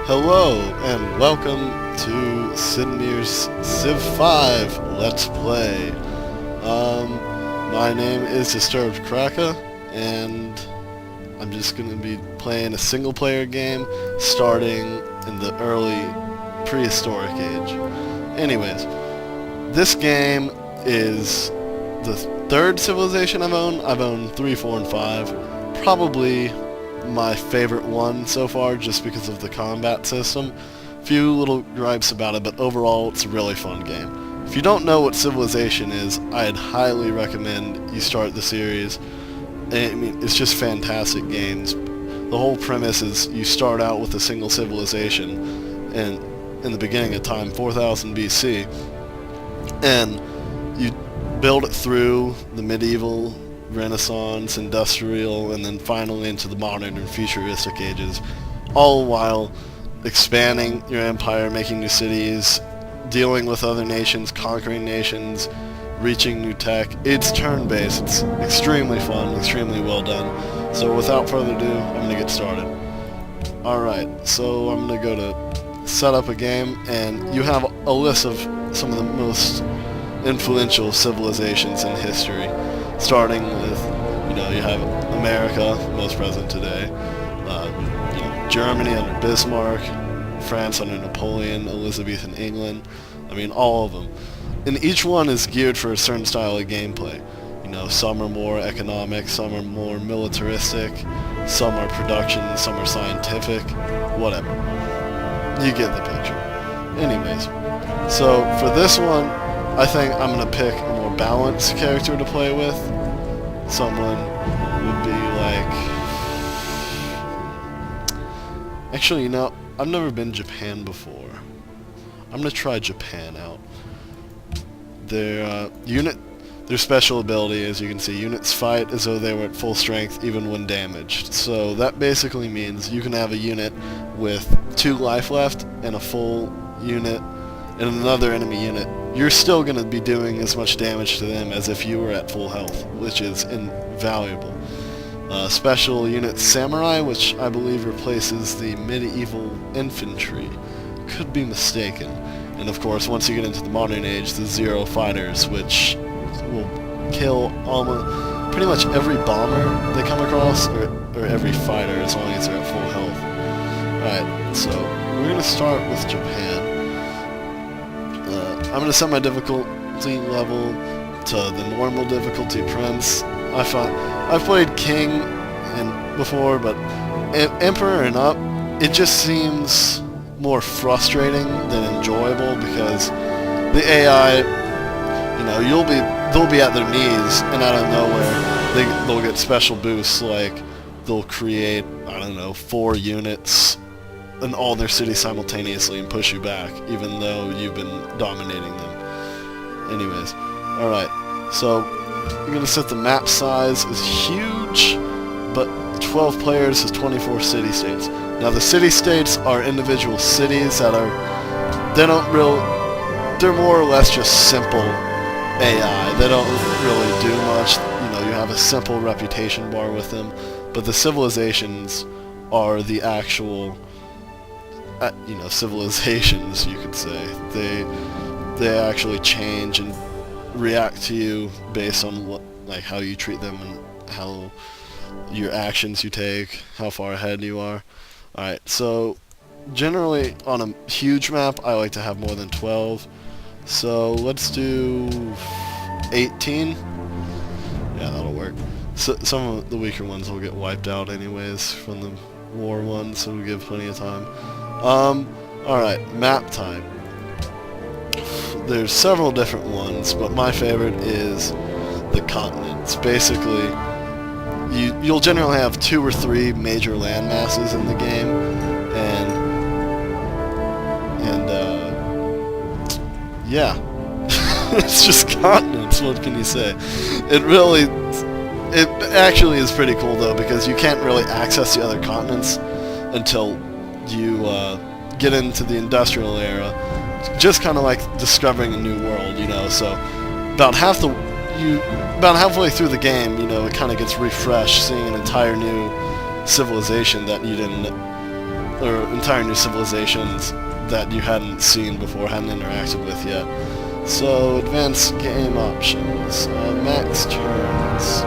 Hello and welcome to Sidmir's Civ 5 Let's Play. My name is Disturbed Kraka, and I'm just going to be playing a single player game starting in the early prehistoric age. Anyways, this game is the third civilization I've owned. I've owned 3, 4, and 5. Probably my favorite one so far just because of the combat system. Few little gripes about it, but overall it's a really fun game. If you don't know what Civilization is, I'd highly recommend you start the series. I mean, it's just fantastic games. The whole premise is you start out with a single civilization and in the beginning of time, 4000 BC, and you build it through the medieval, Renaissance, industrial, and then finally into the modern and futuristic ages, all while expanding your empire, making new cities, dealing with other nations, conquering nations, reaching new tech. It's turn-based. It's extremely fun, extremely well done. So without further ado, I'm going to get started. Alright, so I'm going to go to set up a game, and you have a list of some of the most influential civilizations in history. Starting with, you have America, most present today, Germany under Bismarck, France under Napoleon, Elizabethan England, all of them. And each one is geared for a certain style of gameplay. Some are more economic, some are more militaristic, some are production, some are scientific, whatever. You get the picture. Anyways, so for this one, I think I'm going to pick a more balanced character to play with. Someone would be like... Actually, I've never been Japan before. I'm going to try Japan out. Their special ability, as you can see, units fight as though they were at full strength even when damaged. So that basically means you can have a unit with 2 life left and a full unit and another enemy unit. You're still going to be doing as much damage to them as if you were at full health, which is invaluable. Special unit Samurai, which I believe replaces the medieval infantry. Could be mistaken. And of course, once you get into the modern age, the Zero Fighters, which will kill almost pretty much every bomber they come across, or every fighter, as long as they're at full health. Alright, so we're going to start with Japan. I'm going to set my difficulty level to the normal difficulty, Prince. I've played King before, but Emperor and up, it just seems more frustrating than enjoyable because the AI, they'll be at their knees, and out of nowhere, they'll get special boosts, like they'll create, 4 units in all their cities simultaneously and push you back, even though you've been dominating them. Anyways, alright, so I'm going to set the map size as huge, but 12 players is 24 city-states. Now the city-states are individual cities that they're more or less just simple AI. They don't really do much. You have a simple reputation bar with them, but the civilizations are the actual civilizations, you could say. They actually change and react to you based on how you treat them and how your actions you take, how far ahead you are. Alright, so generally on a huge map I like to have more than 12. So let's do 18. Yeah, that'll work. So, some of the weaker ones will get wiped out anyways from the war ones, so we'll give plenty of time. Alright, map type. There's several different ones, but my favorite is the continents. Basically, you'll generally have 2 or 3 major land masses in the game, yeah. It's just continents, what can you say? It actually is pretty cool though, because you can't really access the other continents until you get into the industrial era. Just kind of like discovering a new world, so about halfway through the game, it kind of gets refreshed, seeing an entire new civilization that you didn't or entire new civilizations that you hadn't seen before, hadn't interacted with yet. So, advanced game options, max turns,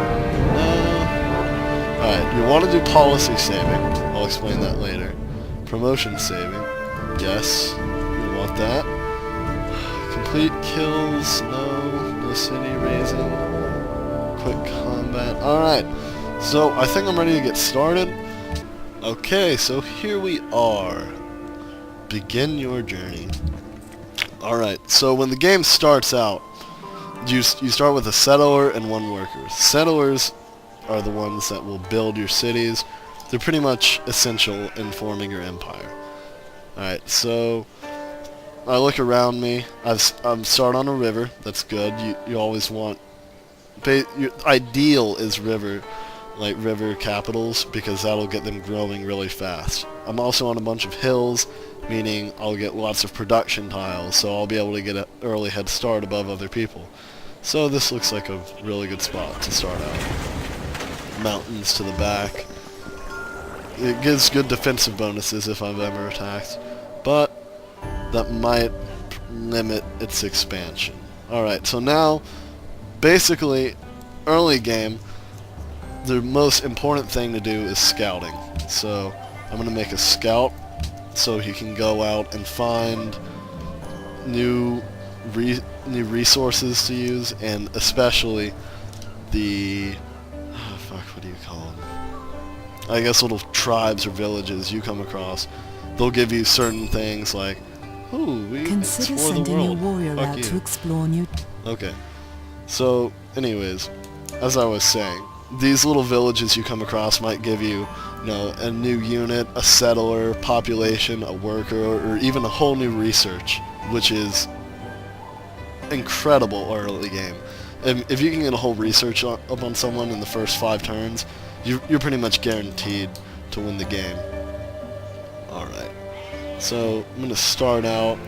alright, you want to do policy saving, I'll explain that later. Promotion saving, yes, you want that. Complete kills, no city raising, quick combat, alright. So, I think I'm ready to get started. Okay, so here we are. Begin your journey. Alright, so when the game starts out, you start with a settler and one worker. Settlers are the ones that will build your cities. They're pretty much essential in forming your empire. Alright, so I look around me. I'm starting on a river. That's good. You always want... Your ideal is river, like river capitals, because that'll get them growing really fast. I'm also on a bunch of hills, meaning I'll get lots of production tiles, so I'll be able to get an early head start above other people. So this looks like a really good spot to start out. Mountains to the back. It gives good defensive bonuses if I'm ever attacked, but that might limit its expansion. Alright, so now, basically, early game, the most important thing to do is scouting. So I'm going to make a scout so he can go out and find new resources to use, and especially the... what do you call them? I guess little tribes or villages you come across. They'll give you certain things like, ooh, we consider explore the sending world. a warrior Fuck out you. to explore new... Okay. So, anyways, as I was saying, these little villages you come across might give you, a new unit, a settler, population, a worker, or even a whole new research, which is incredible early game. And if you can get a whole research up on someone in the first 5 turns, you're pretty much guaranteed to win the game. Alright. So, I'm going to start out,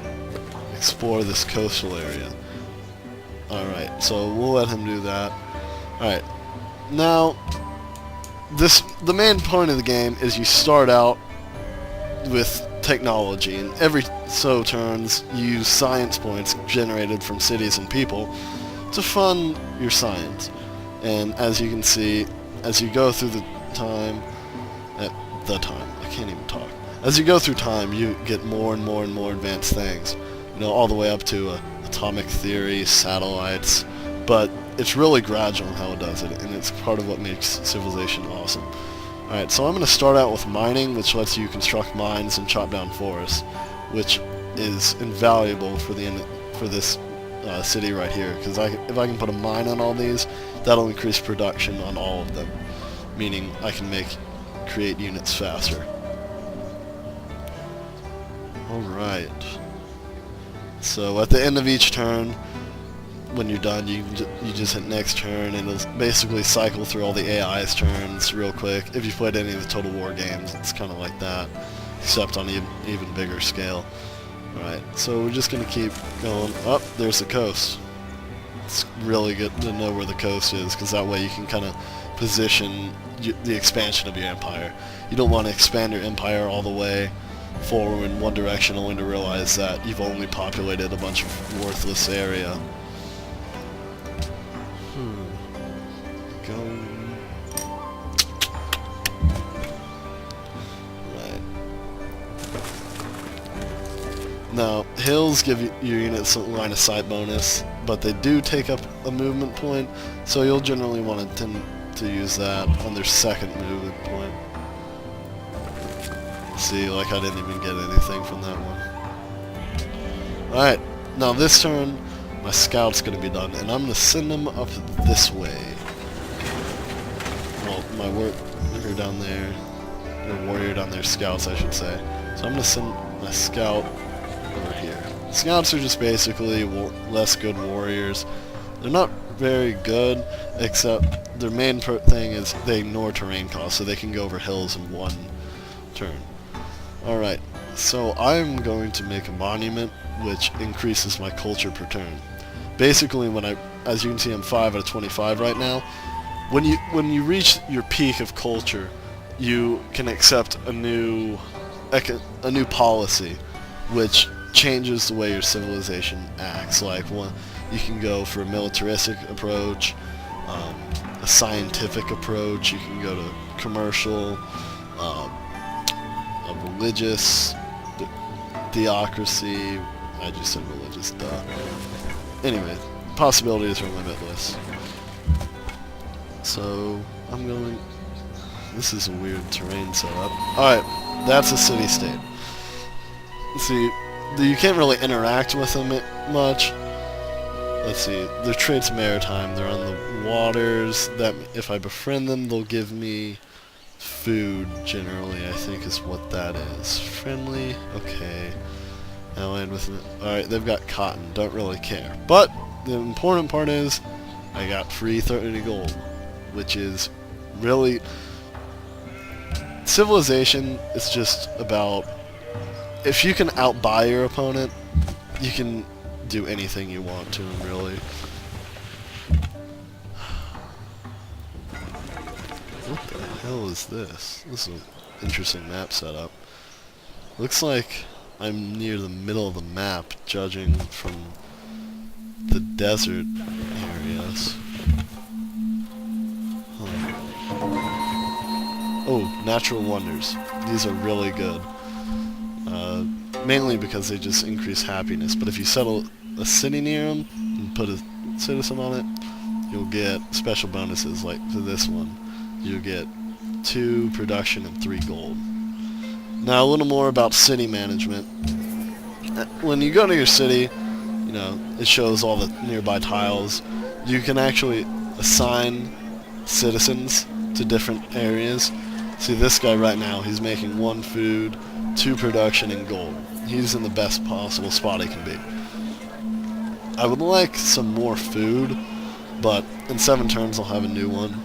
explore this coastal area. Alright, so we'll let him do that. Alright. Now, the main point of the game is you start out with technology, and every so turns you use science points generated from cities and people to fund your science. And as you can see, as you go through I can't even talk. As you go through time, you get more and more and more advanced things, all the way up to atomic theory, satellites, but it's really gradual in how it does it, and it's part of what makes Civilization awesome. Alright, so I'm going to start out with mining, which lets you construct mines and chop down forests, which is invaluable for this city right here, because if I can put a mine on all these, that'll increase production on all of them, meaning I can create units faster. Alright. So at the end of each turn, when you're done, you just hit next turn, and it'll basically cycle through all the AI's turns real quick. If you've played any of the Total War games, it's kind of like that, except on an even bigger scale. Alright, so we're just going to keep going. Up, there's the coast. It's really good to know where the coast is, because that way you can kind of position the expansion of your empire. You don't want to expand your empire all the way forward in one direction only to realize that you've only populated a bunch of worthless area. Now, hills give your units a line of sight bonus, but they do take up a movement point, so you'll generally want to tend to use that on their second movement point. See, like I didn't even get anything from that one. Alright, now this turn, my scout's going to be done, and I'm going to send them up this way. Well, my warrior down there, or warrior down there, scouts I should say. So I'm going to send my scout over here. Scouts are just basically less good warriors. They're not very good, except their main thing is they ignore terrain costs, so they can go over hills in one turn. Alright, so I'm going to make a monument which increases my culture per turn. Basically, as you can see, I'm 5 out of 25 right now. When you reach your peak of culture, you can accept a new policy, which changes the way your civilization acts. Like you can go for a militaristic approach, a scientific approach. You can go to commercial, a religious, theocracy. I just said religious, duh. Anyway, possibilities are limitless. So I'm going. This is a weird terrain setup. Alright, that's a city-state. See, you can't really interact with them much. Let's see, their traits maritime. They're on the waters. That if I befriend them, they'll give me food, generally, I think is what that is. Friendly, okay. Allied with it. Alright, they've got cotton. Don't really care. But the important part is I got free 30 gold, which is really... Civilization is just about, if you can outbuy your opponent, you can do anything you want to him, really. What the hell is this? This is an interesting map setup. Looks like I'm near the middle of the map, judging from the desert areas. Oh, natural wonders. These are really good. Mainly because they just increase happiness. But if you settle a city near them and put a citizen on it, you'll get special bonuses. Like for this one, you'll get 2 production and 3 gold. Now a little more about city management. When you go to your city, you know, it shows all the nearby tiles. You can actually assign citizens to different areas. See, this guy right now, he's making 1 food, 2 production, and gold. He's in the best possible spot he can be. I would like some more food, but in 7 turns I'll have a new one.